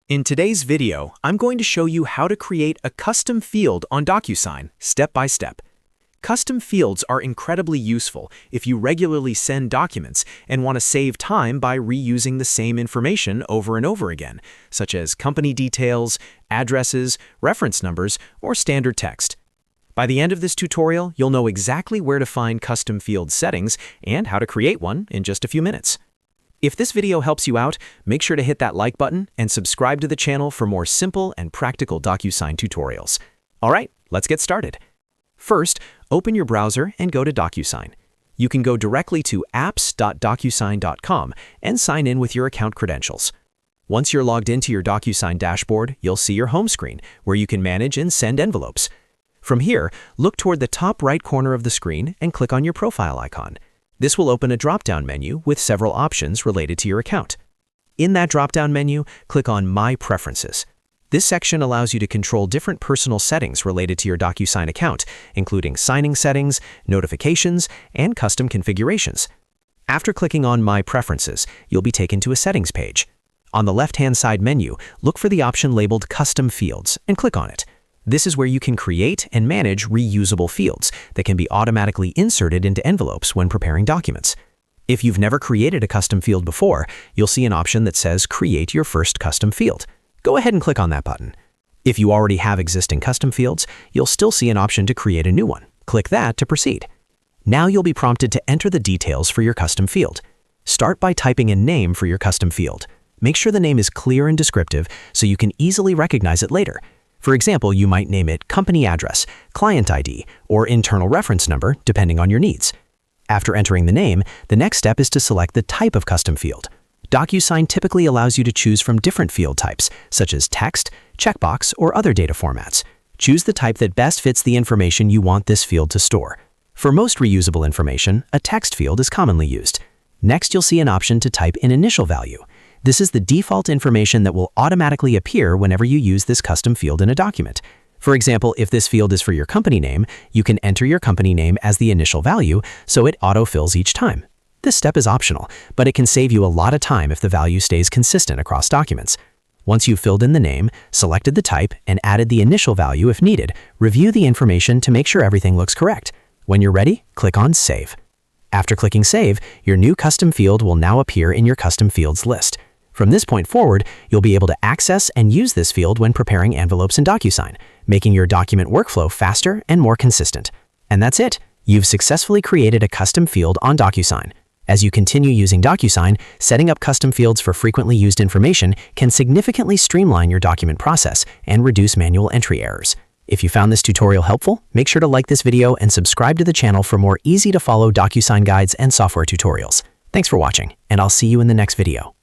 In today's video, I'm going to show you how to create a custom field on DocuSign, step by step. Custom fields are incredibly useful if you regularly send documents and want to save time by reusing the same information over and over again, such as company details, addresses, reference numbers, or standard text. By the end of this tutorial, you'll know exactly where to find custom field settings and how to create one in just a few minutes. If this video helps you out, make sure to hit that like button and subscribe to the channel for more simple and practical DocuSign tutorials. All right, let's get started. First, open your browser and go to DocuSign. You can go directly to apps.docusign.com and sign in with your account credentials. Once you're logged into your DocuSign dashboard, you'll see your home screen where you can manage and send envelopes. From here, look toward the top right corner of the screen and click on your profile icon. This will open a drop-down menu with several options related to your account. In that drop-down menu, click on My Preferences. This section allows you to control different personal settings related to your DocuSign account, including signing settings, notifications, and custom configurations. After clicking on My Preferences, you'll be taken to a settings page. On the left-hand side menu, look for the option labeled Custom Fields and click on it. This is where you can create and manage reusable fields that can be automatically inserted into envelopes when preparing documents. If you've never created a custom field before, you'll see an option that says Create your first custom field. Go ahead and click on that button. If you already have existing custom fields, you'll still see an option to create a new one. Click that to proceed. Now you'll be prompted to enter the details for your custom field. Start by typing a name for your custom field. Make sure the name is clear and descriptive so you can easily recognize it later. For example, you might name it Company Address, Client ID, or Internal Reference Number, depending on your needs. After entering the name, the next step is to select the type of custom field. DocuSign typically allows you to choose from different field types, such as text, checkbox, or other data formats. Choose the type that best fits the information you want this field to store. For most reusable information, a text field is commonly used. Next, you'll see an option to type an initial value. This is the default information that will automatically appear whenever you use this custom field in a document. For example, if this field is for your company name, you can enter your company name as the initial value, so it autofills each time. This step is optional, but it can save you a lot of time if the value stays consistent across documents. Once you've filled in the name, selected the type, and added the initial value if needed, review the information to make sure everything looks correct. When you're ready, click on Save. After clicking Save, your new custom field will now appear in your custom fields list. From this point forward, you'll be able to access and use this field when preparing envelopes in DocuSign, making your document workflow faster and more consistent. And that's it. You've successfully created a custom field on DocuSign. As you continue using DocuSign, setting up custom fields for frequently used information can significantly streamline your document process and reduce manual entry errors. If you found this tutorial helpful, make sure to like this video and subscribe to the channel for more easy-to-follow DocuSign guides and software tutorials. Thanks for watching, and I'll see you in the next video.